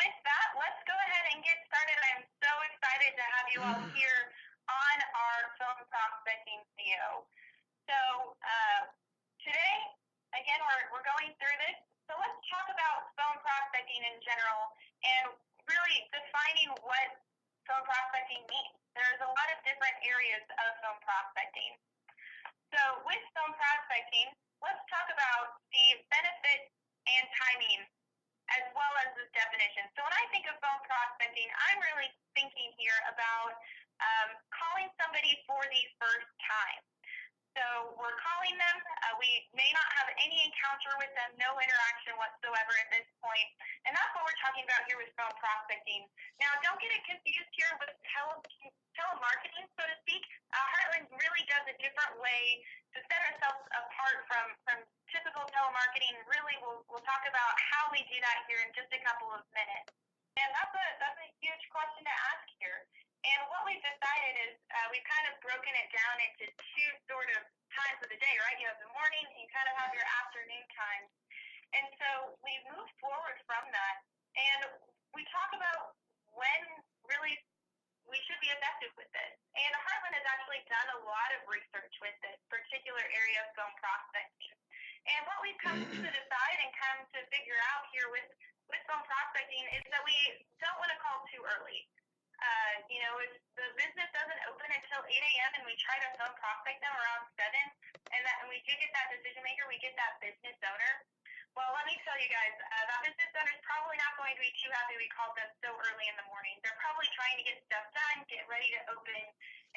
with that, let's go ahead and get started. I'm so excited to have you all here on our film prospecting video. So today, again, we're going through this. So let's talk about phone prospecting in general and really defining what phone prospecting means. There's a lot of different areas of phone prospecting. So with phone prospecting, let's talk about the benefits and timing as well as this definition. So when I think of phone prospecting, I'm really thinking here about calling somebody for the first time. So we're calling them. We may not have any encounter with them, no interaction whatsoever at this point. And that's what we're talking about here with phone prospecting. Now, don't get it confused here with telemarketing, so to speak. Heartland really does a different way to set ourselves apart from typical telemarketing. Really, we'll talk about how we do that here in just a couple of minutes. And that's a huge question to ask here. And what we've decided is we've kind of broken it down into two sort of times of the day, right? You have the morning and you kind of have your afternoon time. And so we move forward from that. And we talk about when really we should be effective with this. And Heartland has actually done a lot of research with this particular area of phone prospecting. And what we've come to decide and come to figure out here with phone prospecting is that we don't want to call too early. If the business doesn't open until 8 a.m. and we try to phone prospect them around 7, and we do get that decision maker, we get that business owner. Well, let me tell you guys, that business owner is probably not going to be too happy we called them so early in the morning. They're probably trying to get stuff done, get ready to open,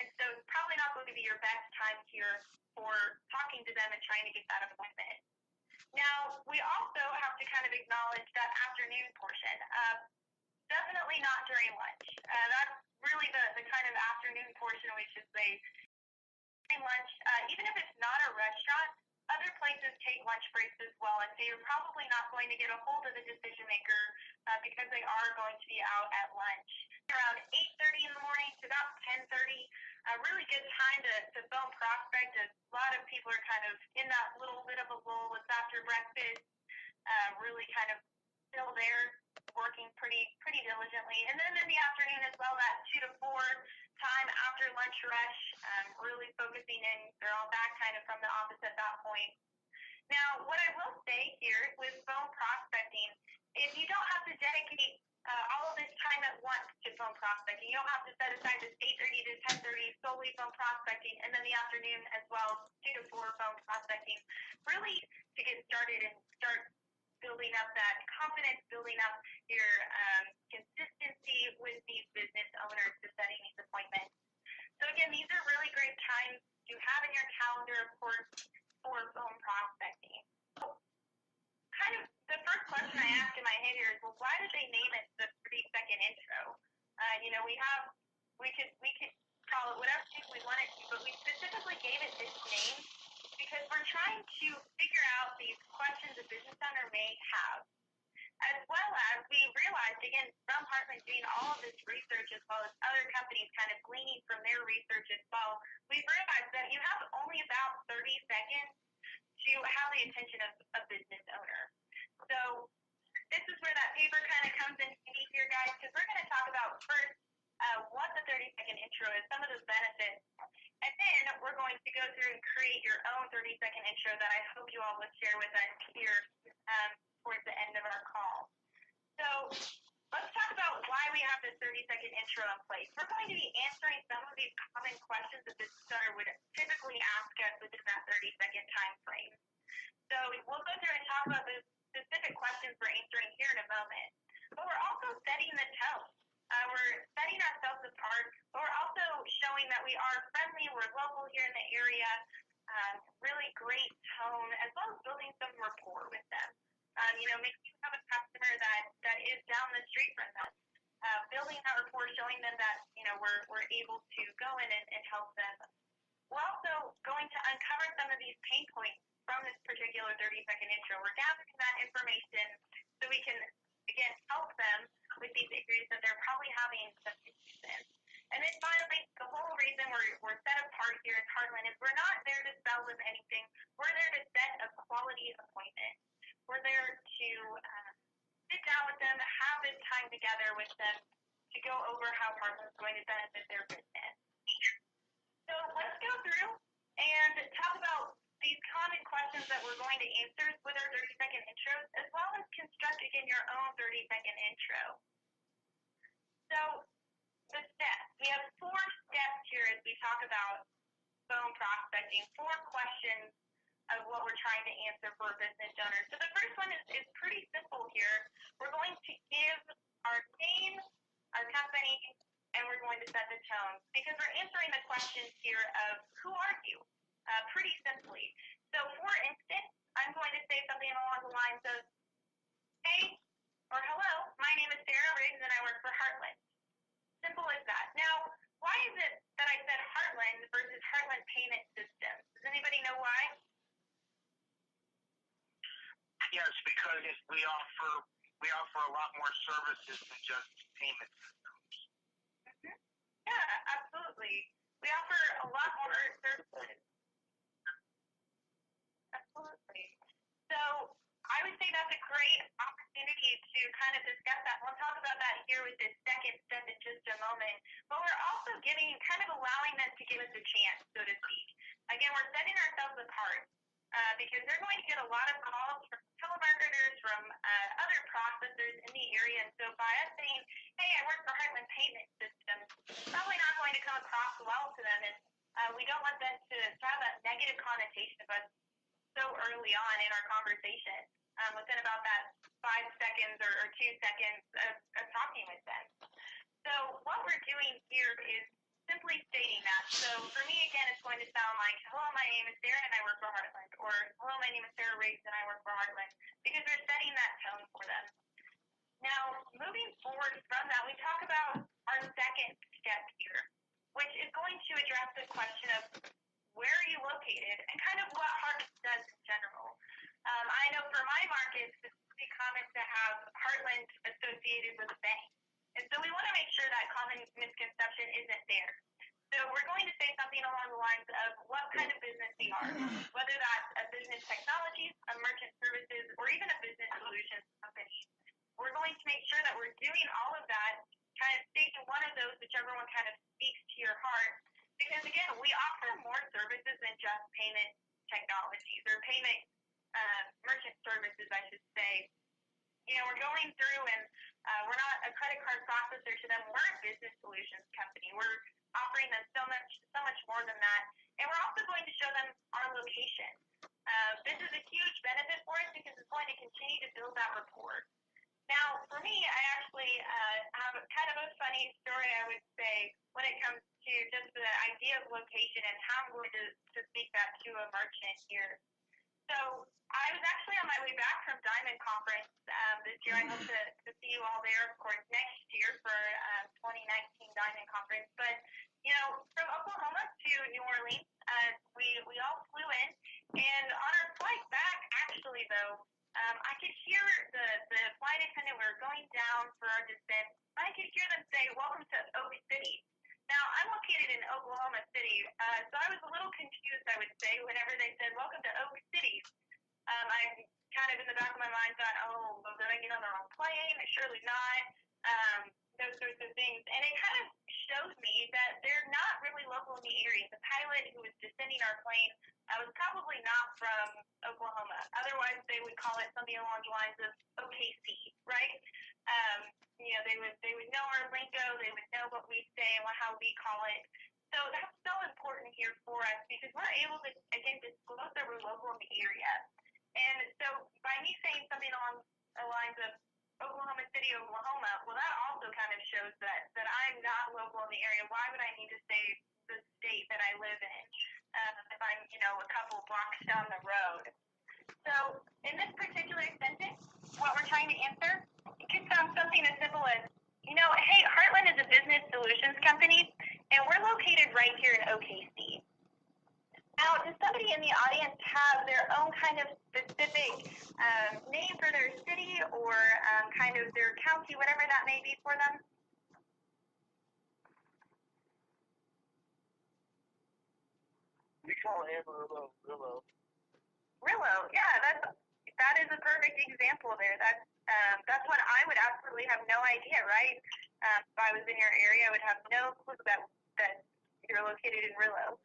and so it's probably not going to be your best time here for talking to them and trying to get that appointment. Now, we also have to kind of acknowledge that afternoon portion. Definitely not during lunch. That's really the kind of afternoon portion, we should say. During lunch, even if it's not a restaurant, other places take lunch breaks as well, and so you're probably not going to get a hold of the decision maker because they are going to be out at lunch. Around 8:30 in the morning to about 10:30, a really good time to phone prospect. A lot of people are kind of in that little bit of a lull. It's after breakfast, really kind of still there, working pretty diligently. And then in the afternoon as well, that 2 to 4 time after lunch rush, really focusing in. They're all back kind of from the office at that point. Now, what I will say here with phone prospecting is you don't have to dedicate all of this time at once to phone prospecting. You don't have to set aside this 8:30 to 10:30 solely phone prospecting, and then the afternoon as well, 2 to 4 phone prospecting, really to get started and start building up that confidence, building up your consistency with these business owners to setting these appointments. So again, these are really great times to have in your calendar, of course, for phone prospecting. So kind of the first question I ask in my head here is, well, why did they name it the 30-second intro? We could call it whatever we wanted to, but we specifically gave it this name because we're trying to figure out these questions a business owner may have. As well as we realized, again, from Heartland doing all of this research as well as other companies kind of gleaning from their research as well, we realized that you have only about 30 seconds to have the attention of a business owner. So this is where that paper kind of comes in handy here, guys, because we're going to talk about first what the 30-second intro is, some of those benefits, and then we're going to go through and create your own 30-second intro that I hope you all will share with us here towards the end of our call. So let's talk about why we have this 30-second intro in place. We're going to be answering some of these common questions that the business owner would typically ask us within that 30-second time frame. So we'll go through and talk about the specific questions we're answering here in a moment. But we're also setting the tone. We're setting ourselves apart, but we're also showing that we are friendly, we're local here in the area, really great tone, as well as building some rapport with them. Maybe you have a customer that is down the street from them. Building that rapport, showing them that, we're able to go in and help them. We're also going to uncover some of these pain points from this particular 30-second intro. We're gathering that information so we can, again, help them with these areas that they're probably having some issues in. And then finally, the whole reason we're set apart here at Heartland is we're not there to sell them anything. We're there to set a quality appointment. We're there to sit down with them, have this time together with them to go over how Heartland is going to benefit their business. So let's go through and talk about these common questions that we're going to answer with our 30-second intros, as well as construct, again, your own 30-second intro. So the steps. We have 4 steps here as we talk about phone prospecting, 4 questions of what we're trying to answer for a business owner. So the first one is pretty simple here. We're going to give our name, our company, and we're going to set the tone because we're answering the questions here of who are you, pretty simply. So for instance, I'm going to say something along the lines of, hey, or hello, my name is Sarah Riggs and I work for Heartland. Simple as that. Now, why is it that I said Heartland versus Heartland Payment Systems? Does anybody know why? Yes, because we offer a lot more services than just payment systems. Mm-hmm. Yeah, absolutely. We offer a lot more services. Absolutely. So I would say that's a great opportunity to kind of discuss that. We'll talk about that here with this second step in just a moment. But we're also allowing them to give us a chance, so to speak. Again, we're setting ourselves apart because they're going to get a lot of calls from telemarketers, from other processors in the area. And so by us saying, hey, I work for Heartland Payment Systems, it's probably not going to come across well to them. And we don't want them to have that negative connotation of us so early on in our conversation, within about that 5 seconds or 2 seconds of talking with them. So what we're doing here is simply stating that. So for me, again, it's going to sound like, hello, my name is Sarah and I work for Heartland, or hello, my name is Sarah Riggs and I work for Heartland, because we're setting that tone for them. Now, moving forward from that, we talk about our second step here, which is going to address the question of where are you located and kind of what Heartland does in general. I know for my markets, it's pretty common to have Heartland associated with a bank. And so we want to make sure that common misconception isn't there. So we're going to say something along the lines of what kind of business we are, whether that's a business technologies, a merchant services, or even a business solutions company. We're going to make sure that we're doing all of that, kind of stating one of those, whichever one kind of speaks to your heart. Because again, we offer more services than just payment technologies or payment merchant services, I should say. You know, we're going through and we're not a credit card processor to them. We're a business solutions company. We're offering them so much more than that. And we're also going to show them our location. This is a huge benefit for us because it's going to continue to build that rapport. Now, for me, I actually have kind of a funny story, I would say, when it comes to just the idea of location and how I'm going to speak that to a merchant here. So I was actually on my way back from Diamond Conference this year. I hope to see you all there, of course, next year for 2019 Diamond Conference. But, you know, from Oklahoma to New Orleans, we all flew in. And on our flight back, actually, though, I could hear the flight attendant, we were going down for our descent. I could hear them say, welcome to Oak City. Now, I'm located in Oklahoma City, so I was a little confused, I would say, whenever they said, welcome to Oak City. I kind of in the back of my mind thought, oh, well, did I get on the wrong plane? Surely not. Those sorts of things. And it kind of shows me that they're not really local in the area. The pilot who was descending our plane was probably not from Oklahoma. Otherwise, they would call it something along the lines of OKC, right? You know, they would know our lingo. They would know what we say and how we call it. So that's so important here for us because we're able to, again, disclose that we're local in the area. And so by me saying something along the lines of Oklahoma City, Oklahoma, well, that also kind of shows that I'm not local in the area. Why would I need to say the state that I live in if I'm, you know, a couple blocks down the road? So in this particular sentence, what we're trying to answer, it could sound something as simple as, you know, hey, Heartland is a business solutions company, and we're located right here in OKC. Now, does somebody in the audience have their own kind of specific name for their city or kind of their county, whatever that may be for them? We call Amarillo Rillo. Rillo, yeah, that is a perfect example there. That's That's what I would absolutely have no idea, right? If I was in your area, I would have no clue that you're located in Rillo.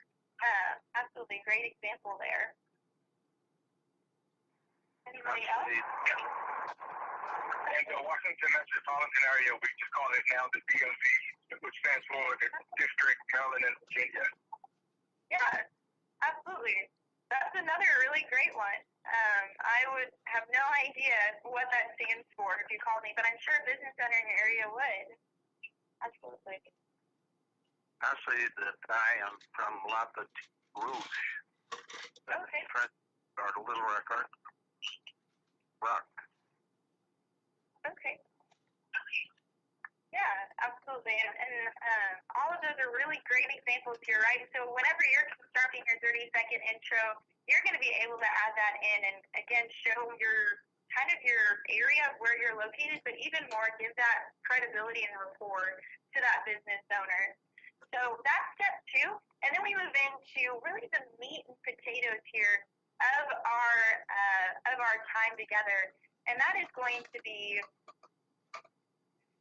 Absolutely great example there. Anybody else? In the Washington metropolitan area, we just call it now the DMV, which stands for the District, Maryland, and Virginia. Yeah, absolutely. That's another really great one. I would have no idea what that stands for if you called me, but I'm sure a business owner in your area would. Absolutely. Actually, I am from La Petite Rouge. Okay. Or Little Rock. Okay. Yeah, absolutely. And all of those are really great examples here, right? So whenever you're constructing your 30-second intro, you're going to be able to add that in and, again, show your kind of your area where you're located, but even more, give that credibility and rapport to that business owner. So that's step 2. And then we move into really the meat and potatoes here of our time together. And that is going to be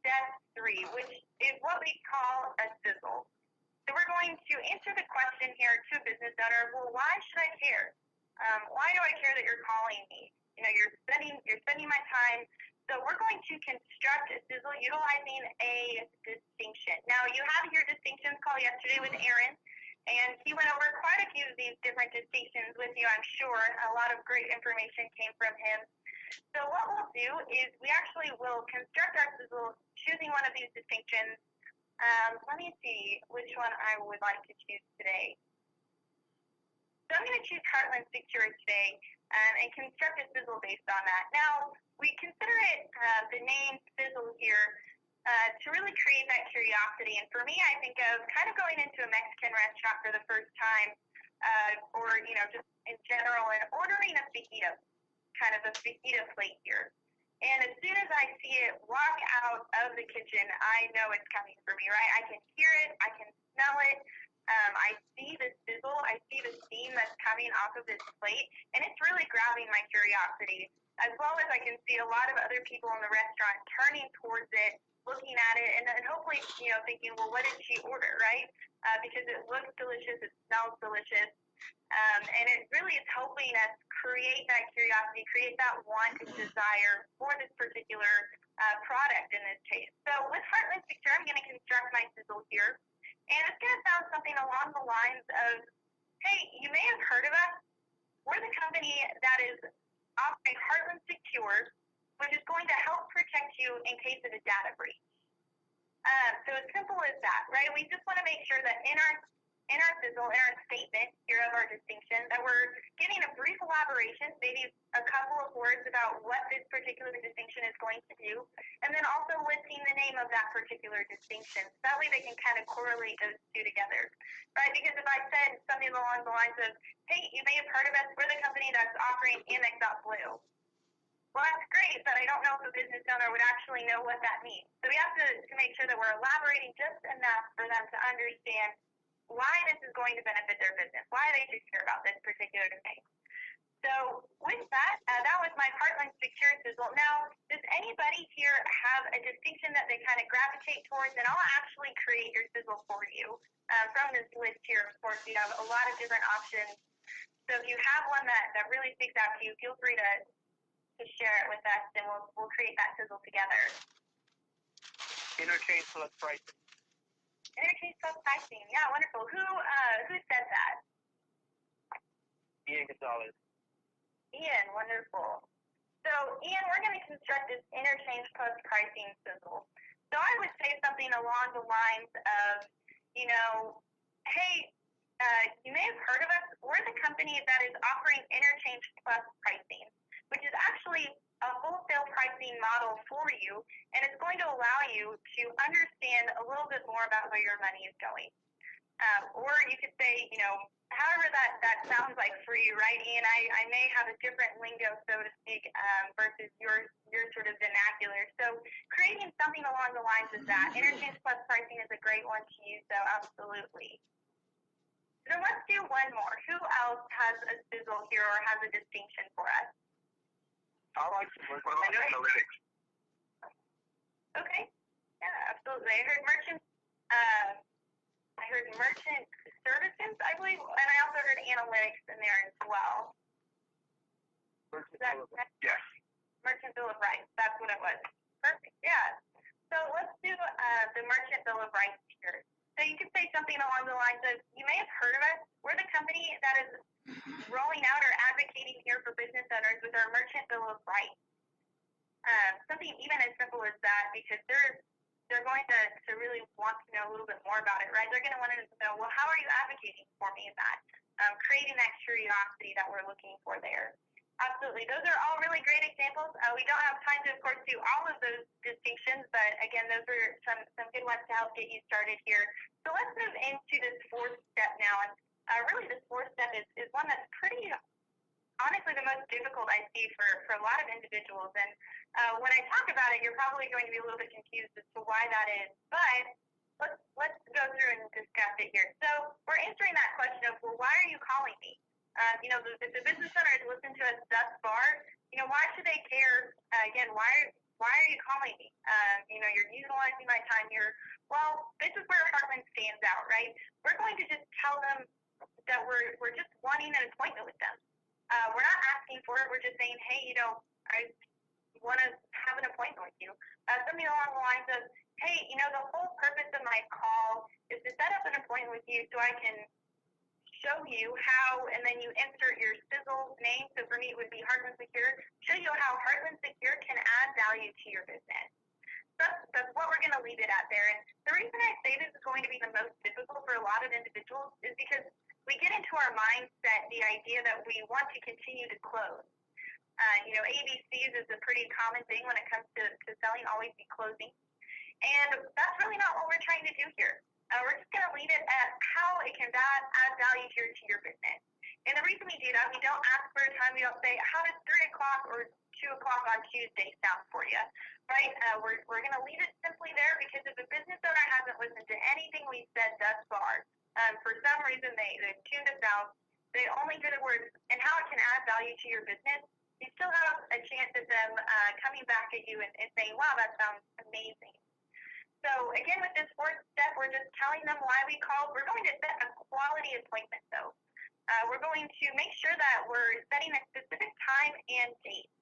step 3, which is what we call a sizzle. So we're going to answer the question here to a business owner, well, why should I care? Why do I care that you're calling me? You know, you're spending my time. So we're going to construct a sizzle utilizing a distinction. Now, you had your distinctions call yesterday with Aaron, and he went over quite a few of these different distinctions with you, I'm sure. A lot of great information came from him. So what we'll do is we actually will construct our sizzle choosing one of these distinctions. Let me see which one I would like to choose today. So I'm going to choose Heartland Secure today and construct a sizzle based on that. Now, we consider it the name sizzle here to really create that curiosity. And for me, I think of kind of going into a Mexican restaurant for the first time or, you know, just in general and ordering a fajita, kind of a fajita plate here. And as soon as I see it walk out of the kitchen, I know it's coming for me, right? I can hear it. I can smell it. I see the sizzle. I see the steam that's coming off of this plate. And it's really grabbing my curiosity, as well as I can see a lot of other people in the restaurant turning towards it, looking at it, and then hopefully, you know, thinking, well, what did she order, right? Because it looks delicious. It smells delicious. And it really is helping us create that curiosity, create that want and desire for this particular product in this case. So with Heartland Secure, I'm going to construct my sizzle here. And it's going to sound something along the lines of, hey, you may have heard of us. We're the company that is offering Heartland Secure, which is going to help protect you in case of a data breach. So as simple as that, right? We just want to make sure that in our sizzle, in our statement here of our distinction, that we're giving a brief elaboration, maybe a couple of words about what this particular distinction is going to do, and then also listing the name of that particular distinction. So that way they can kind of correlate those two together, right? Because if I said something along the lines of, hey, you may have heard of us, we're the company that's offering Amex.Blue. Well, that's great, but I don't know if a business owner would actually know what that means. So we have to make sure that we're elaborating just enough for them to understand why this is going to benefit their business, why they should care about this particular thing. So with that, that was my Heartland Secure sizzle. Now, does anybody here have a distinction that they kind of gravitate towards? And I'll actually create your sizzle for you. From this list here, of course, you have a lot of different options. So if you have one that really sticks out to you, feel free to share it with us, and we'll create that sizzle together. Interchange plus pricing. Interchange plus pricing. Yeah, wonderful. Who said that? Ian Gonzalez. Ian, wonderful. So, Ian, we're going to construct this interchange plus pricing sizzle. So I would say something along the lines of, you know, hey, you may have heard of us. We're the company that is offering interchange plus pricing, which is actually a wholesale pricing model for you, and it's going to allow you to understand a little bit more about where your money is going. Or you could say, you know, however that sounds like for you, right, Ian? I may have a different lingo, so to speak, versus your sort of vernacular. So creating something along the lines of that. Interchange plus pricing is a great one to use, though, absolutely. So let's do one more. Who else has a sizzle here or has a distinction for us? I like to work with analytics. Okay. Yeah, absolutely. I heard merchant services, I believe, and I also heard analytics in there as well. Yes. Merchant Bill of Rights. That's what it was. Perfect. Yeah. So let's do the Merchant Bill of Rights here. So you could say something along the lines of, you may have heard of us. We're the company that is rolling out or advocating here for business owners with our Merchant Bill of Rights. Something even as simple as that, because they're going to really want to know a little bit more about it, right? They're going to want to know, well, how are you advocating for me in that? Creating that curiosity that we're looking for there. Absolutely. Those are all really great examples. We don't have time to, of course, do all of those distinctions, but again, those are some good ones to help get you started here. So let's move into this fourth step now. And really this fourth step is one that's pretty, honestly, the most difficult I see for a lot of individuals. And when I talk about it, you're probably going to be a little bit confused as to why that is. But let's go through and discuss it here. So we're answering that question of, well, why are you calling me? If the business owner has listened to us thus far, why should they care? Again, why are you calling me? You're utilizing my time here. Well, this is where Heartland stands out, right? We're going to just tell them that we're just wanting an appointment with them. We're not asking for it. We're just saying, hey, I want to have an appointment with you. Something along the lines of, hey, the whole purpose of my call is to set up an appointment with you so I can show you how, and then you insert your sizzle name. So for me, it would be Heartland Secure. Show you how Heartland Secure can add value to your business. That's what we're going to leave it at there. And the reason I say this is going to be the most difficult for a lot of individuals is because we get into our mindset the idea that we want to continue to close. ABCs is a pretty common thing when it comes to selling, always be closing. And that's really not what we're trying to do here. We're just going to leave it at how it can add value here to your business. And the reason we do that, we don't ask for a time. We don't say, how does 3 o'clock or 2 o'clock on Tuesday sound for you, right? We're going to leave it simply there, because if a business owner hasn't listened to anything we've said thus far, for some reason they've tuned us out, they only hear the words and how it can add value to your business, you still have a chance of them coming back at you and saying, wow, that sounds amazing. So again, with this fourth step, we're just telling them why we called. We're going to set a quality appointment, though. We're going to make sure that we're setting a specific time and date.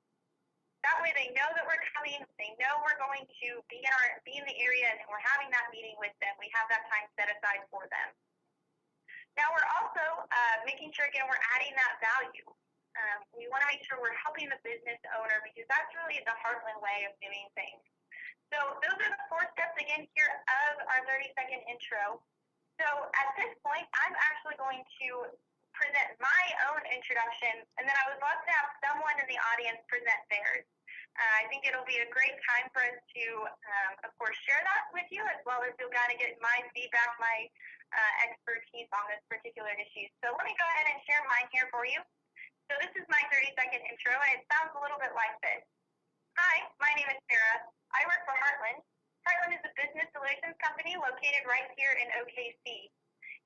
That way they know that we're coming. They know we're going to be in the area, and we're having that meeting with them. We have that time set aside for them. Now we're also making sure, again, we're adding that value. We want to make sure we're helping the business owner, because that's really the Heartland way of doing things. So those are the 4 steps, again, here of our 30-second intro. So at this point, I'm actually going to present my own introduction, and then I would love to have someone in the audience present theirs. I think it'll be a great time for us to, of course, share that with you, as well as you'll kind of get my feedback, my expertise on this particular issue. So let me go ahead and share mine here for you. So this is my 30-second intro, and it sounds a little bit like this. Hi, my name is Sarah. I work for Heartland. Heartland is a business solutions company located right here in OKC.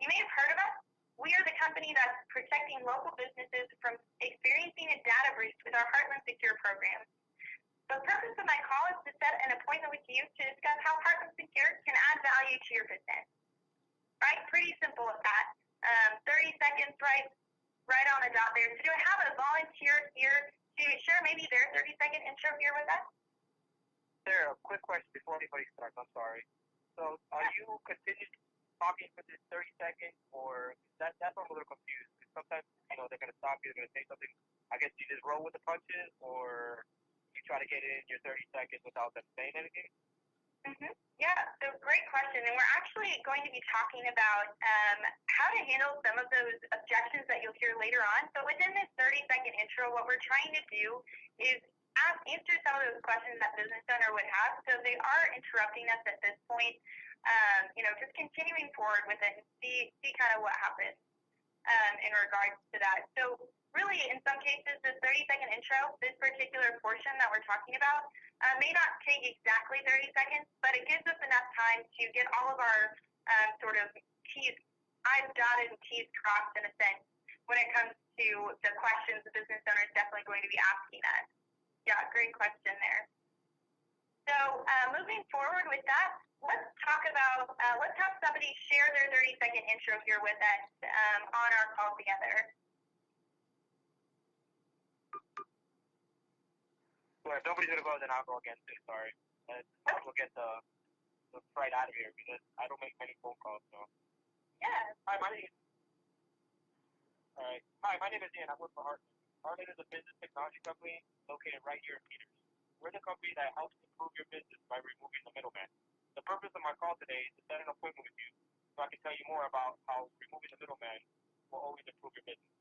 You may have heard of us. We are the company that's protecting local businesses from experiencing a data breach with our Heartland Secure program. The purpose of my call is to set an appointment with you to discuss how Heartland Secure can add value to your business. Right? Pretty simple with that. 30 seconds, right on the dot there. So do I have a volunteer here to share maybe their 30-second intro here with us? Sarah, quick question before anybody starts. I'm sorry. So, are you continuing talking for this 30 seconds, or that's where I'm a little confused? Because sometimes, they're going to stop you, they're going to say something. I guess you just roll with the punches, or you try to get in your 30 seconds without them saying anything? Mm-hmm. Yeah, so great question. And we're actually going to be talking about how to handle some of those objections that you'll hear later on. So within this 30-second intro, what we're trying to do is answer some of those questions that business owner would have. So if they are interrupting us at this point, just continuing forward with it and see kind of what happens in regards to that. So really, in some cases, this 30-second intro, this particular portion that we're talking about, may not take exactly 30 seconds, but it gives us enough time to get all of our sort of I's dotted and T's crossed, in a sense, when it comes to the questions the business owner is definitely going to be asking us. Yeah, great question there. So moving forward with that, let's have somebody share their 30-second intro here with us on our call together. Well, if nobody's gonna go, then I'll go again too. Sorry. I'll get the right out of here because I don't make many phone calls. So. Yeah. Hi, my name is Ian. I work for Heartland. Heartland is a business technology company located right here in Peters. We're the company that helps improve your business by removing the middleman. The purpose of my call today is to set an appointment with you so I can tell you more about how removing the middleman will always improve your business.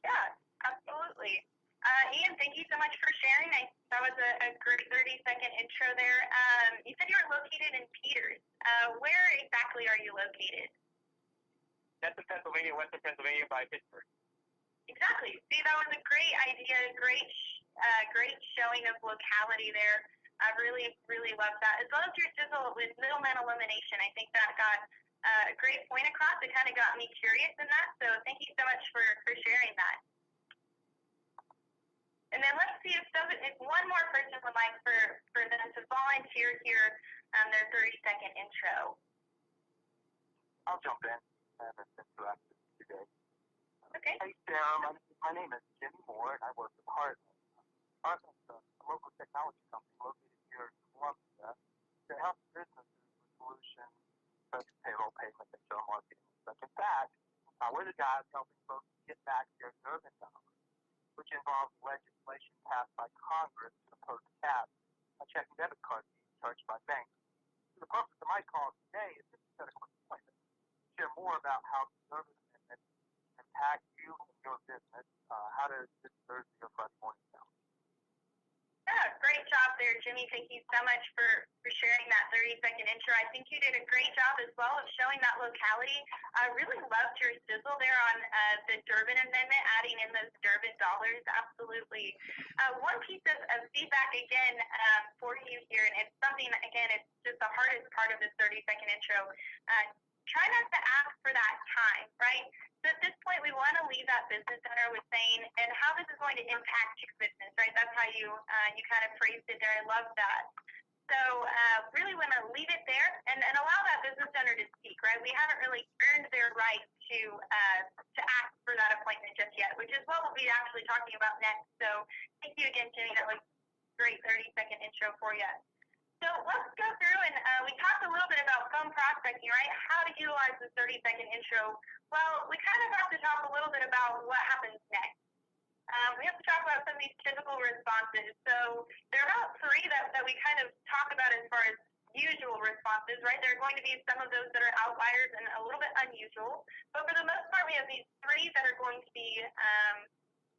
Yeah, absolutely. Ian, thank you so much for sharing. That was a great 30-second intro there. You said you were located in Peters. Where exactly are you located? That's in Pennsylvania, Western Pennsylvania by Pittsburgh. Exactly. See, that was a great idea, great showing of locality there. I really, really love that. As well as your sizzle with middleman elimination. I think that got a great point across. It kind of got me curious in that. So thank you so much for sharing that. And then let's see if one more person would like for them to volunteer here their 30-second intro. I'll jump in. I haven't interacted today. Okay. Hey, Sarah. My name is Jimmy Moore, and I work with Heartland. Heartland's a local technology company located here in Columbia that helps businesses with solutions such as payroll, payment, and HR marketing. Like in fact, we're the guys helping folks get back their Durbin dollars, which involves legislation passed by Congress to oppose caps on check and debit card fees charged by banks. So the purpose of my call today is just to set a quick appointment, share more about how the Durbin Amendment impact you and your business. How does this Thursday or Friday morning sound? Yeah, great job there, Jimmy. Thank you so much for sharing that 30-second intro. I think you did a great job as well of showing that locality. I really loved your sizzle there on the Durbin Amendment, adding in those Durbin dollars. Absolutely. One piece of feedback, again, for you here, and it's something, again, it's just the hardest part of this 30-second intro. Try not to ask for that time, right? So at this point, we want to leave that business owner with saying, and how this is going to impact your business, right? That's how you kind of phrased it there. I love that. So really want to leave it there and allow that business owner to speak, right? We haven't really earned their right to ask for that appointment just yet, which is what we'll be actually talking about next. So thank you again, Jimmy. That was a great 30-second intro for you. So let's go through and we talked a little bit about phone prospecting, right? How to utilize the 30-second intro. Well, we kind of have to talk a little bit about what happens next. We have to talk about some of these typical responses. So there are about three that we kind of talk about as far as usual responses, right? There are going to be some of those that are outliers and a little bit unusual. But for the most part, we have these three that are going to be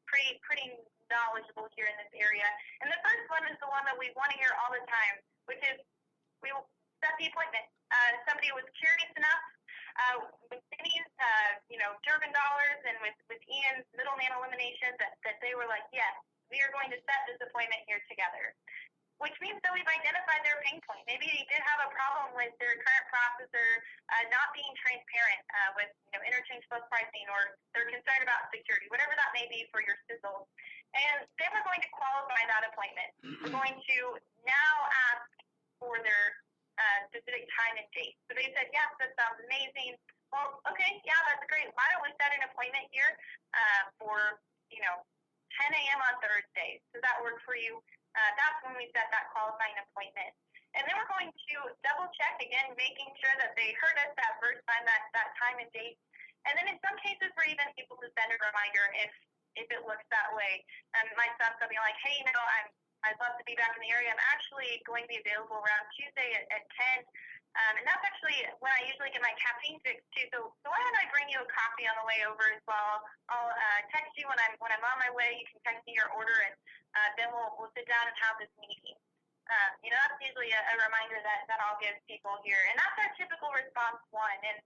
pretty knowledgeable here in this area. And the first one is the one that we want to hear all the time, which is we will set the appointment. Somebody was curious enough with Denny's, Durbin dollars and with Ian's middleman elimination that they were like, yes, we are going to set this appointment here together. Which means that we've identified their pain point. Maybe they did have a problem with their current processor not being transparent with interchange plus pricing, or they're concerned about security, whatever that may be for your sizzle. And then we're going to qualify that appointment. We're going to now ask for their specific time and date. So they said, yes, that sounds amazing. Well, okay, yeah, that's great. Why don't we set an appointment here for 10 a.m. on Thursday? Does that work for you? That's when we set that qualifying appointment. And then we're going to double check again, making sure that they heard us that first time, that time and date. And then in some cases, we're even able to send a reminder if it looks that way. And myself, I'll be like, hey, I'd love to be back in the area. I'm actually going to be available around Tuesday at 10. And that's actually when I usually get my caffeine fix too. So why don't I bring you a coffee on the way over as well? I'll text you when I'm on my way. You can text me your order, and then we'll sit down and have this meeting. That's usually a reminder that I'll give people here, and that's our typical response one. And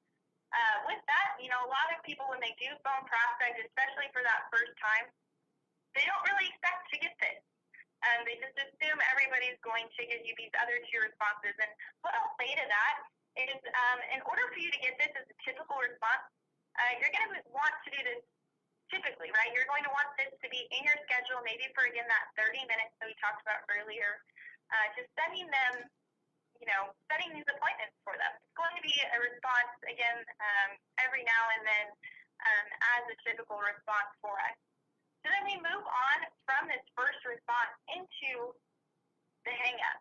with that, a lot of people when they do phone prospect, especially for that first time, they don't really expect to get this. They just assume everybody's going to give you these other two responses. And what I'll say to that is in order for you to get this as a typical response, you're going to want to do this typically, right? You're going to want this to be in your schedule, maybe for, again, that 30 minutes that we talked about earlier, just setting them, setting these appointments for them. It's going to be a response, again, every now and then as a typical response for us. So then we move on from this first response into the hang-up.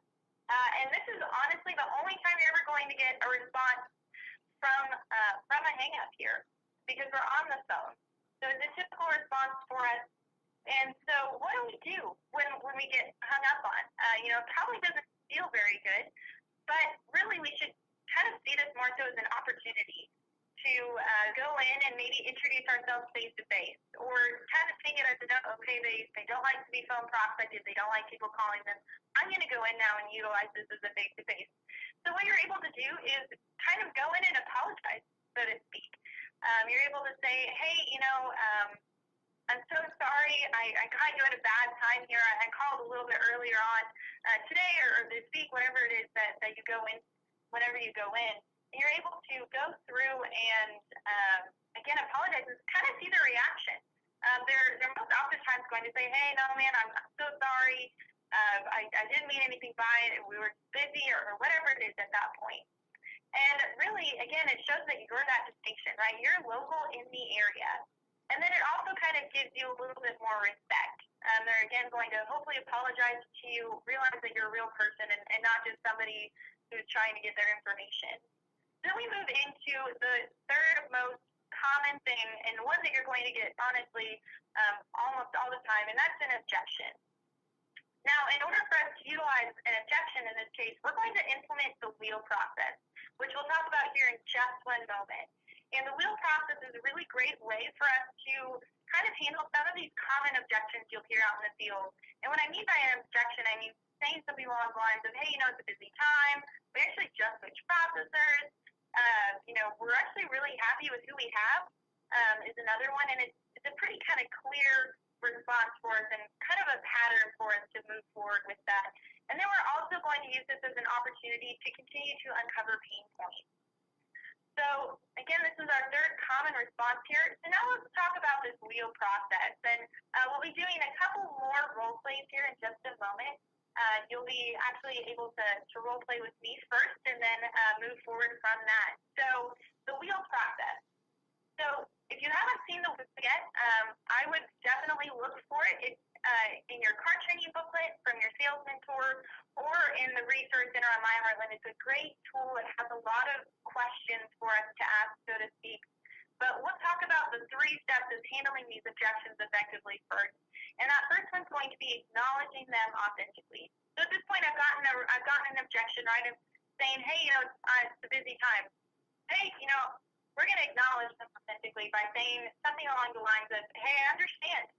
And this is honestly the only time you're ever going to get a response from a hang-up here, because we're on the phone. So it's a typical response for us. And so what do we do when we get hung up on? It probably doesn't feel very good, but really we should kind of see this more so as an opportunity to go in and maybe introduce ourselves face-to-face, or kind of take it as okay, they don't like to be phone prospected, they don't like people calling them. I'm going to go in now and utilize this as a face-to-face. So what you're able to do is kind of go in and apologize, so to speak. You're able to say, hey, I'm so sorry, I caught you at a bad time here. I called a little bit earlier on today or this week, whatever it is that you go in, whenever you go in. And you're able to go through and, again, apologize and kind of see the reaction. They're most oftentimes going to say, hey, no, man, I'm so sorry. I didn't mean anything by it. We were busy or whatever it is at that point. And really, again, it shows that you're that distinction, right? You're local in the area. And then it also kind of gives you a little bit more respect. They're, again, going to hopefully apologize to you, realize that you're a real person and not just somebody who's trying to get their information. Then we move into the third most common thing, and one that you're going to get, honestly, almost all the time, and that's an objection. Now, in order for us to utilize an objection in this case, we're going to implement the wheel process, which we'll talk about here in just one moment. And the wheel process is a really great way for us to kind of handle some of these common objections you'll hear out in the field. And what I mean by an objection, I mean saying something along the lines of, hey, it's a busy time, we actually just switched processors, we're actually really happy with who we have, is another one. And it's a pretty kind of clear response for us and kind of a pattern for us to move forward with that. And then we're also going to use this as an opportunity to continue to uncover pain points. So, again, this is our third common response here. So now let's talk about this wheel process. And we'll be doing a couple more role plays here in just a moment. You'll be actually able to role play with me first and then move forward from that. So, the wheel process. So, if you haven't seen the wheel yet, I would definitely look for it. It's in your car training booklet from your sales mentor or in the resource center on MyHeartland. It's a great tool. It has a lot of questions for us to ask, so to speak. But we'll talk about the 3 steps of handling these objections effectively first. And that first one's going to be acknowledging them authentically. So at this point, I've gotten an objection, right? Of saying, hey, it's a busy time. Hey, we're going to acknowledge them authentically by saying something along the lines of, hey, I understand.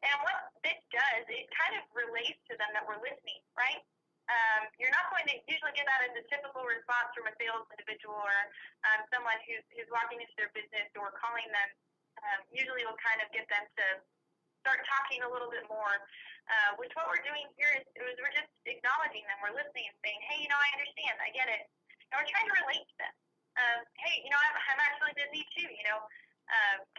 And what this does, it kind of relates to them that we're listening, right? You're not going to usually get that as a typical response from a sales individual or someone who's walking into their business or calling them. Usually will kind of get them to start talking a little bit more, which what we're doing here is we're just acknowledging them. We're listening and saying, hey, I understand. I get it. And we're trying to relate to them. Hey, I'm actually busy too,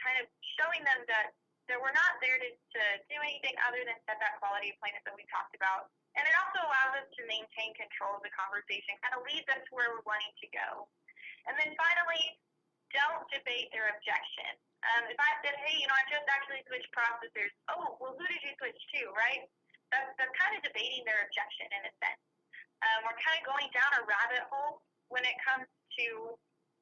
kind of showing them that we're not there to do anything other than set that quality appointment that we talked about. And it also allows us to maintain control of the conversation, kind of leads us to where we're wanting to go. And then finally, don't debate their objection. If I said, hey, I just actually switched processors, oh, well, who did you switch to, right? That's kind of debating their objection in a sense. We're kind of going down a rabbit hole when it comes to,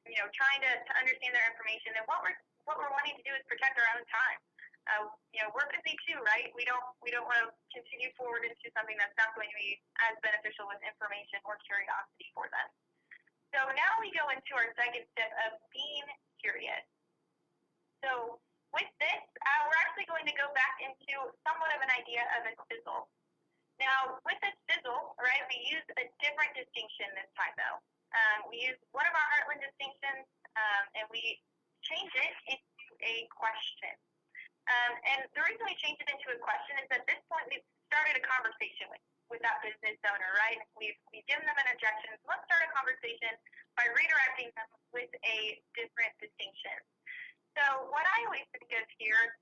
trying to understand their information. And what we're wanting to do is protect our own time. We're busy too, right? We don't want to continue forward into something that's not going to be as beneficial with information or curiosity for them. So now we go into our second step of being curious. So with this, we're actually going to go back into somewhat of an idea of a sizzle. Now, with a sizzle, right, we use a different distinction this time, though. We use one of our Heartland distinctions, and we change it into a question. And the reason we changed it into a question is at this point we've started a conversation with that business owner, right? We've given them an objection. So let's start a conversation by redirecting them with a different distinction. So what I always think of here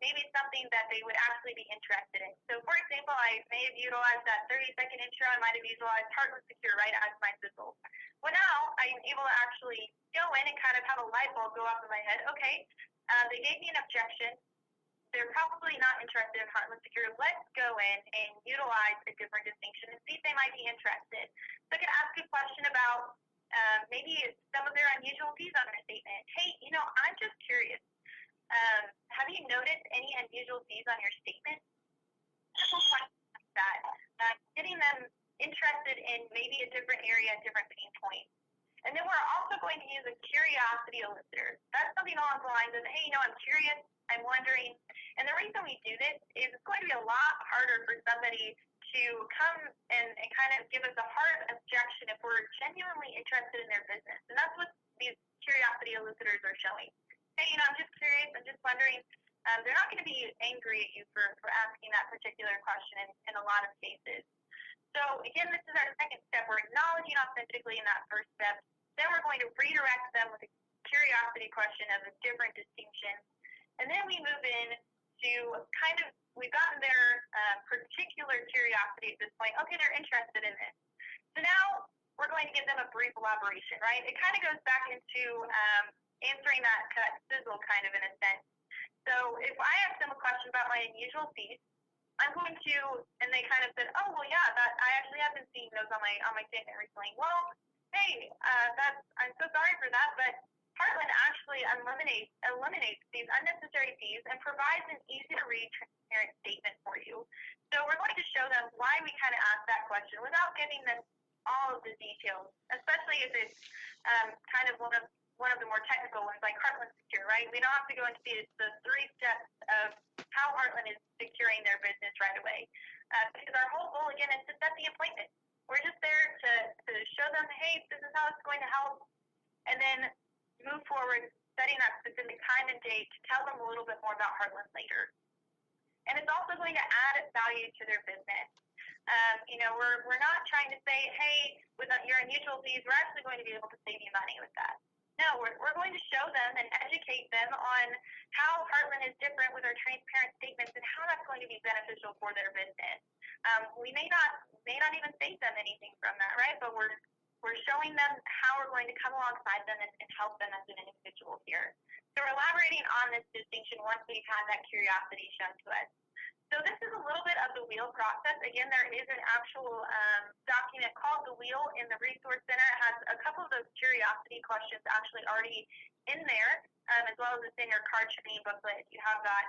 maybe it's something that they would actually be interested in. So, for example, I may have utilized that 30-second intro. I might have utilized Heartland Secure right as my sizzle. Well, now I'm able to actually go in and kind of have a light bulb go off in my head. Okay, they gave me an objection. They're probably not interested in Heartland Secure. Let's go in and utilize a different distinction and see if they might be interested. So I could ask a question about maybe some of their unusual fees on their statement. Hey, I'm just curious. Have you noticed any unusual fees on your statement? Simple questions like that. Getting them interested in maybe a different area, a different pain point. And then we're also going to use a curiosity elicitor. That's something along the lines of, hey, I'm curious, I'm wondering. And the reason we do this is it's going to be a lot harder for somebody to come and kind of give us a hard objection if we're genuinely interested in their business. And that's what these curiosity elicitors are showing. Hey, I'm just curious, I'm just wondering. They're not going to be angry at you for asking that particular question in a lot of cases. So again, this is our second step. We're acknowledging authentically in that first step. Then we're going to redirect them with a curiosity question of a different distinction. And then we move in to we've gotten their particular curiosity at this point. Okay, they're interested in this. So now we're going to give them a brief elaboration, right? It kind of goes back into answering that sizzle kind of in a sense. So if I ask them a question about my unusual fees, I'm going to, and they kind of said, oh, well, yeah, that I actually have been seeing those on my statement recently. Well, hey, I'm so sorry for that, but Heartland actually eliminates these unnecessary fees and provides an easy-to-read, transparent statement for you. So we're going to show them why we kind of asked that question without giving them all of the details, especially if it's kind of one of the more technical ones like Heartland Secure, right? We don't have to go into the 3 steps of how Heartland is securing their business right away, because our whole goal, again, is to set the appointment. We're just there to show them, hey, this is how it's going to help, and then move forward, setting that specific time and date to tell them a little bit more about Heartland later. And it's also going to add value to their business. We're not trying to say, hey, with your unusual fees, we're actually going to be able to save you money with that. No, we're going to show them and educate them on how Heartland is different with our transparent statements and how that's going to be beneficial for their business. We may not even save them anything from that, right? But we're showing them how we're going to come alongside them and help them as an individual here. So we're elaborating on this distinction once we've had that curiosity shown to us. So this is a little bit of the wheel process. Again, there is an actual document called the wheel in the Resource Center. It has a couple of those curiosity questions actually already in there, as well as it's in your card training booklet if you have that.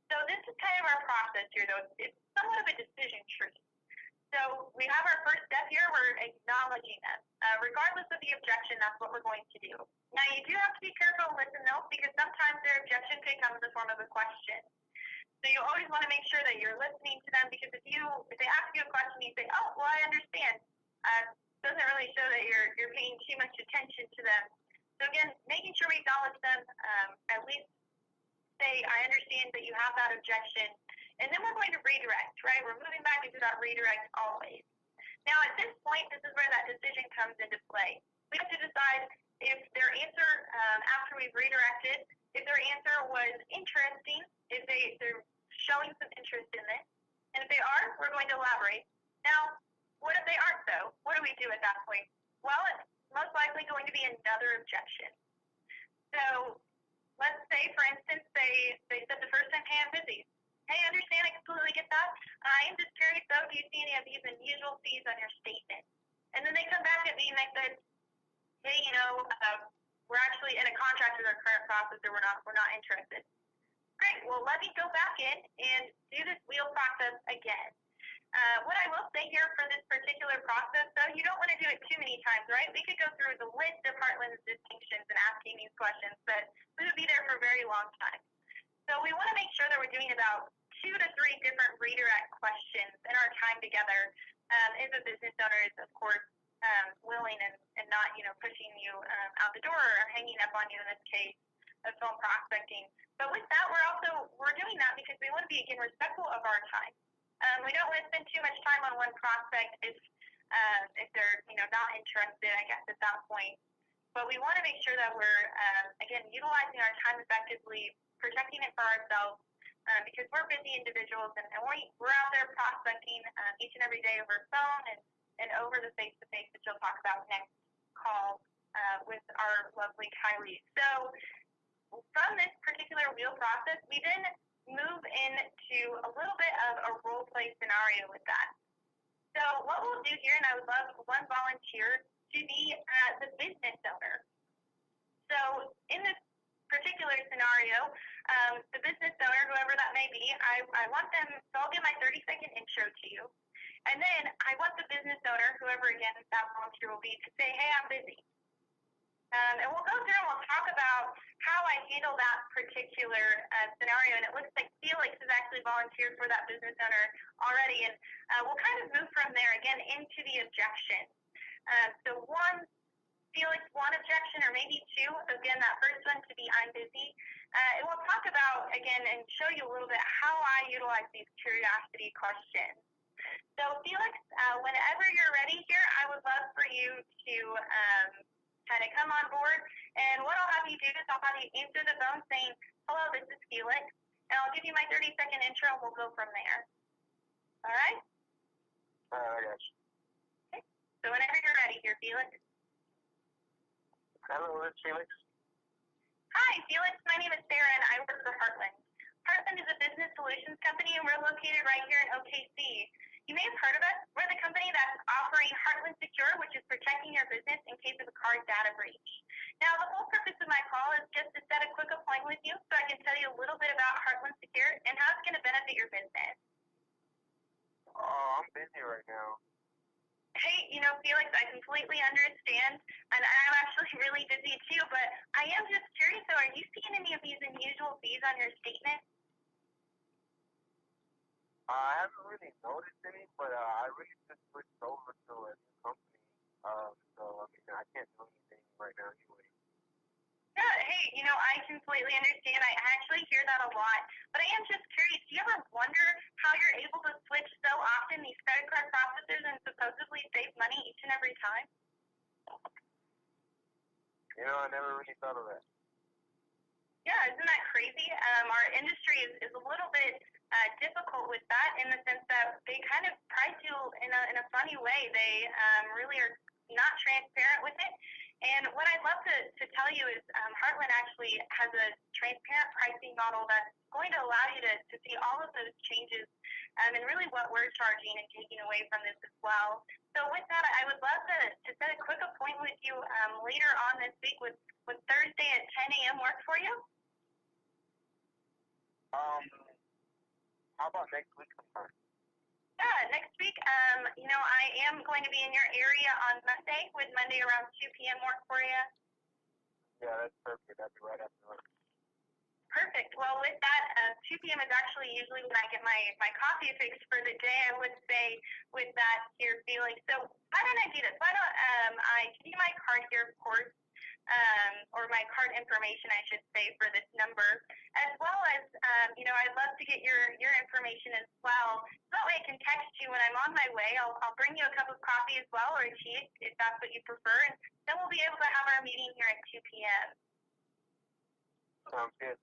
So this is kind of our process here, though. It's somewhat of a decision tree. So we have our first step here. We're acknowledging them. Regardless of the objection, that's what we're going to do. Now, you do have to be careful and listen, though, because sometimes their objection could come in the form of a question. So you always want to make sure that you're listening to them, because if they ask you a question, you say, oh, well, I understand. Doesn't really show that you're paying too much attention to them. So again, making sure we acknowledge them, at least say, I understand that you have that objection. And then we're going to redirect, right? We're moving back into that redirect always. Now, at this point, this is where that decision comes into play. We have to decide if their answer, after we've redirected, if their answer was interesting, if they're showing some interest in this. And if they are, we're going to elaborate. Now, what if they aren't, though? What do we do at that point? Well, it's most likely going to be another objection. So let's say, for instance, they said the first time, hey, I'm busy. Hey, I understand, I completely get that. I am just curious, though, do you see any of these unusual fees on your statement? And then they come back at me and they said, hey, we're actually in a contract with our current processor, we're not interested. Great, well, let me go back in and do this wheel process again. What I will say here for this particular process, though, you don't want to do it too many times, right? We could go through the list of Heartland's distinctions and asking these questions, but we would be there for a very long time. So we want to make sure that we're doing about 2 to 3 different redirect questions in our time together. If a business owner is, of course, willing and not, pushing you out the door or hanging up on you in this case of phone prospecting. But with that, we're doing that because we want to be, again, respectful of our time. We don't want to spend too much time on one prospect if they're, not interested, I guess, at that point. But we want to make sure that we're, again, utilizing our time effectively, protecting it for ourselves, because we're busy individuals and we're out there prospecting each and every day over phone and over the face-to-face that you'll talk about next call with our lovely Kylie. So from this particular wheel process, we then move into a little bit of a role play scenario with that. So what we'll do here, and I would love one volunteer to be the business owner. So in this particular scenario, the business owner, whoever that may be, I want them, so I'll give my 30-second intro to you. And then I want the business owner, whoever again that volunteer will be, to say, hey, I'm busy. And we'll go through and we'll talk about how I handle that particular scenario. And it looks like Felix has actually volunteered for that business owner already. And we'll kind of move from there again into the objection. So Felix, one objection or maybe two. Again, that first one to be I'm busy. And we'll talk about, again, and show you a little bit how I utilize these curiosity questions. So Felix, whenever you're ready here, I would love for you to kind of come on board. And what I'll have you do is I'll have you answer the phone saying, hello, this is Felix. And I'll give you my 30-second intro and we'll go from there. All right? Yes. Okay. So whenever you're ready here, Felix. Hello, it's Felix. Hi, Felix. My name is Sarah, and I work for Heartland. Heartland is a business solutions company, and we're located right here in OKC. You may have heard of us. We're the company that's offering Heartland Secure, which is protecting your business in case of a card data breach. Now, the whole purpose of my call is just to set a quick appointment with you so I can tell you a little bit about Heartland Secure and how it's going to benefit your business. Oh, I'm busy right now. Hey, Felix, I completely understand, and I'm actually really busy too, but I am just curious, so are you seeing any of these unusual fees on your statement? I haven't really noticed any, but I really just switched over to a new company. So, I mean, I can't do anything right now anyway. Yeah, hey, I completely understand. I actually hear that a lot, but I am just curious, do you ever wonder how you're able to switch so often these credit card processors and supposedly save money each and every time? I never really thought of that. Yeah, isn't that crazy? Our industry is a little bit difficult with that in the sense that they kind of price you in a funny way. They really are not transparent with it. And what I'd love to tell you is Heartland actually has a transparent pricing model that's going to allow you to see all of those changes and really what we're charging and taking away from this as well. So with that, I would love to set a quick appointment with you later on this week. Would Thursday at 10 a.m. work for you? How about next week sometime? Yeah, next week, I am going to be in your area on Monday. Would Monday around 2 p.m. work for you? Yeah, that's perfect. That'd be right after lunch. Perfect. Well, with that, 2 p.m. is actually usually when I get my coffee fixed for the day, I would say, with that here feeling. So why don't I do this? Why don't I give you my card here, of course, or my card information, I should say, for this number, as well as, I'd love to get your information as well. So that way I can text you when I'm on my way. I'll bring you a cup of coffee as well, or a tea, if that's what you prefer, and then we'll be able to have our meeting here at 2 p.m. Sounds good.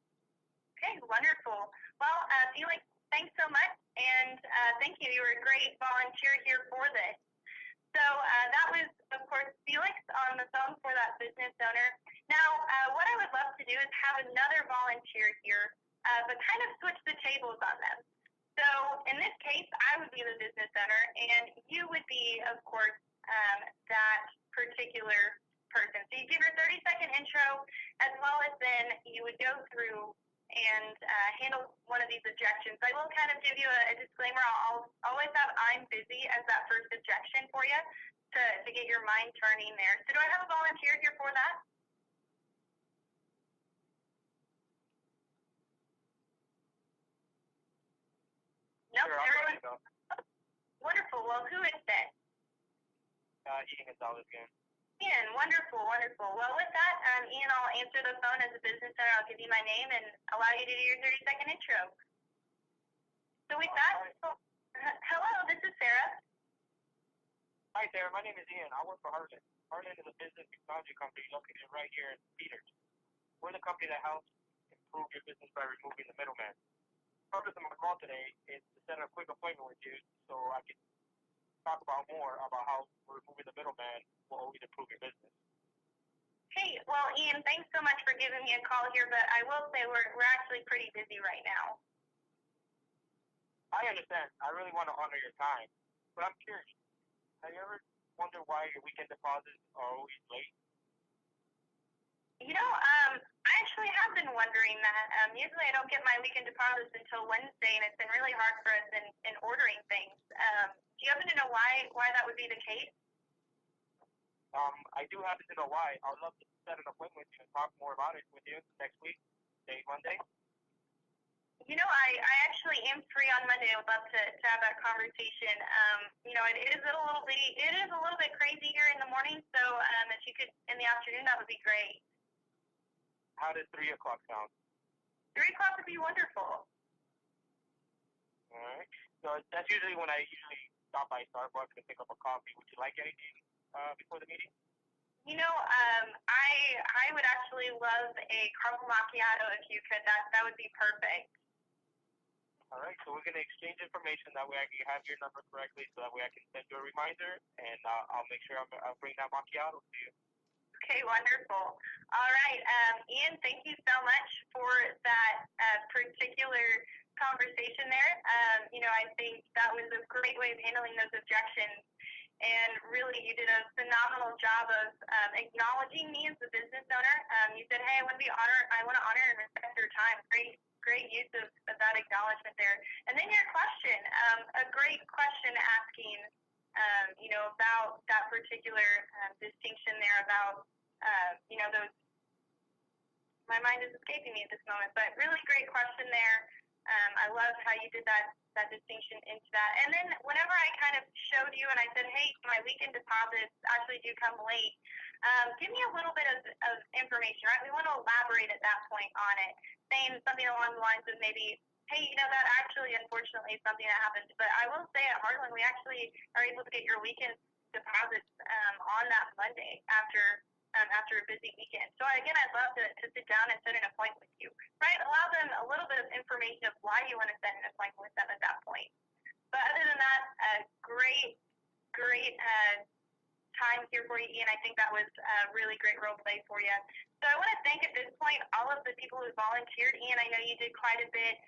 Okay, wonderful. Well, Felix, thanks so much, and thank you. You were a great volunteer here for this. So that was, of course, Felix on the phone for that business owner. Now, what I would love to do is have another volunteer here, but kind of switch the tables on them. So in this case, I would be the business owner, and you would be, of course, that particular person. So you give your 30-second intro, as well as then you would go through and handle one of these objections. I will kind of give you a disclaimer. I'll always have I'm busy as that first objection for you to get your mind turning there. So do I have a volunteer here for that? Nope, Sure, everyone. go. Wonderful. Well, who is that? Ian Gonzalez again. Ian, wonderful, wonderful. Well, with that, Ian, I'll answer the phone as a business owner. I'll give you my name and allow you to do your 30-second intro. So with that, hello, this is Sarah. Hi, Sarah. My name is Ian. I work for Heartland. Heartland is a business technology company located right here in Peters. We're the company that helps improve your business by removing the middleman. purpose of my call today is to set a quick appointment with you so I can talk about more about how removing the middleman will always improve your business. Hey, well, Ian, thanks so much for giving me a call here, but I will say we're actually pretty busy right now. I understand. I really want to honor your time, but I'm curious. Have you ever wondered why your weekend deposits are always late? You know, I actually have been wondering that. Usually I don't get my weekend deposits until Wednesday, and it's been really hard for us in ordering things. Do you happen to know why that would be the case? I do happen to know why. I would love to set an appointment with you and talk more about it with you next week, say Monday. You know, I actually am free on Monday. I would love to have that conversation. You know, it is a little bit crazy here in the morning, so if you could in the afternoon, that would be great. How does 3 o'clock sound? 3 o'clock would be wonderful. All right. So that's usually when I stop by Starbucks and pick up a coffee. Would you like anything before the meeting? You know, I would actually love a caramel macchiato if you could. That would be perfect. All right. So we're going to exchange information. That way I can have your number correctly so that way I can send you a reminder, and I'll make sure I'll bring that macchiato to you. Okay, wonderful. All right, Ian, thank you so much for that particular conversation there. You know, I think that was a great way of handling those objections, and really you did a phenomenal job of acknowledging me as the business owner. You said, hey, I want to honor and respect your time. Great use of that acknowledgement there. And then your question, a great question asking, you know, about that particular distinction there about, you know, those, my mind is escaping me at this moment, but really great question there. I love how you did that distinction into that. And then whenever I kind of showed you and I said, hey, my weekend deposits actually do come late, give me a little bit of information, right? We want to elaborate at that point on it, saying something along the lines of maybe, hey, you know, that actually, unfortunately, is something that happens. But I will say at Heartland, we actually are able to get your weekend deposits on that Monday after a busy weekend. So again, I'd love to sit down and set an appointment with you, right? Allow them a little bit of information of why you want to set an appointment with them at that point. But other than that, great time here for you, Ian. I think that was a really great role play for you. So I want to thank at this point all of the people who volunteered. Ian, I know you did quite a bit.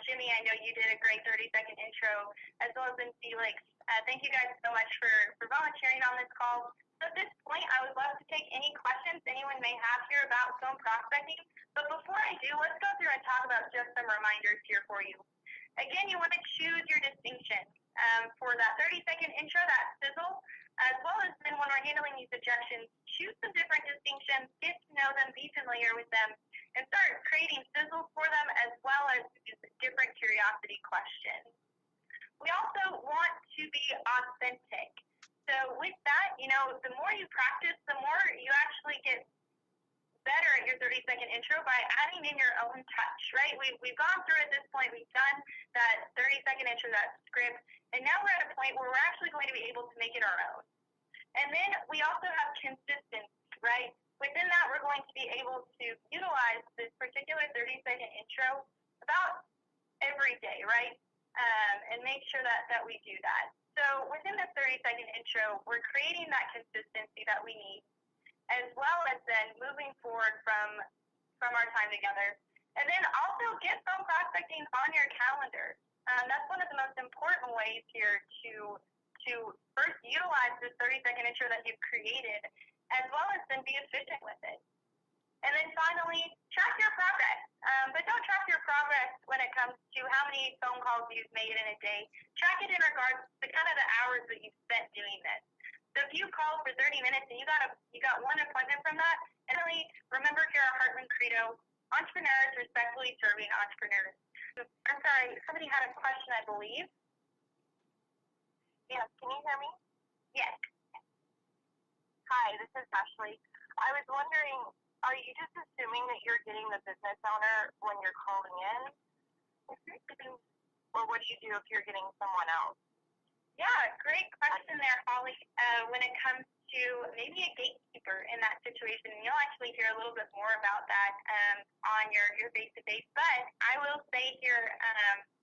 Jimmy, I know you did a great 30-second intro, as well as in Felix. Thank you guys so much for volunteering on this call. So at this point, I would love to take any questions anyone may have here about phone prospecting. But before I do, let's go through and talk about just some reminders here for you. Again, you want to choose your distinction for that 30-second intro, that sizzle, as well as then when we're handling these objections, choose some different distinctions, get to know them, be familiar with them, and start creating sizzles for them as well as different curiosity questions. We also want to be authentic. So with that, you know, the more you practice, the more you actually get better at your 30-second intro by adding in your own touch, right? We've gone through at this point, we've done that 30-second intro, that script, and now we're at a point where we're actually going to be able to make it our own. And then we also have consistency, right? Within that, we're going to be able to utilize this particular 30-second intro about every day, right? And make sure that we do that. So within this 30-second intro, we're creating that consistency that we need, as well as then moving forward from our time together. And then also get phone prospecting on your calendar. That's one of the most important ways here to first utilize this 30-second intro that you've created, as well as then be efficient with it. And then finally, track your progress. But don't track your progress when it comes to how many phone calls you've made in a day. Track it in regards to kind of the hours that you've spent doing this. So if you call for 30 minutes and you got one appointment from that, and really remember here at Heartland Credo, entrepreneurs respectfully serving entrepreneurs. I'm sorry, somebody had a question, I believe. Yes, can you hear me? Yes. Hi, this is Ashley. I was wondering, are you just assuming that you're getting the business owner when you're calling in? Or what do you do if you're getting someone else? Yeah, great question there, Holly. When it comes to maybe a gatekeeper in that situation. And you'll actually hear a little bit more about that on your face-to-face. But I will say here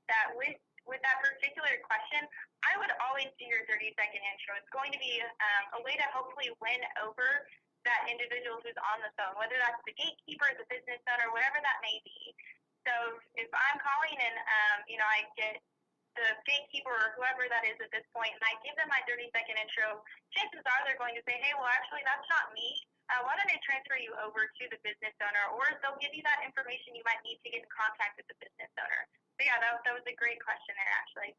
that with that particular question, I would always do your 30-second intro. It's going to be a way to hopefully win over that individual who's on the phone, whether that's the gatekeeper, the business owner, whatever that may be. So if I'm calling and, I get the gatekeeper or whoever that is at this point, and I give them my 30-second intro, chances are they're going to say, hey, well, actually, that's not me. Why don't I transfer you over to the business owner? Or they'll give you that information you might need to get in contact with the business owner. So, yeah, that was a great question there, Ashley.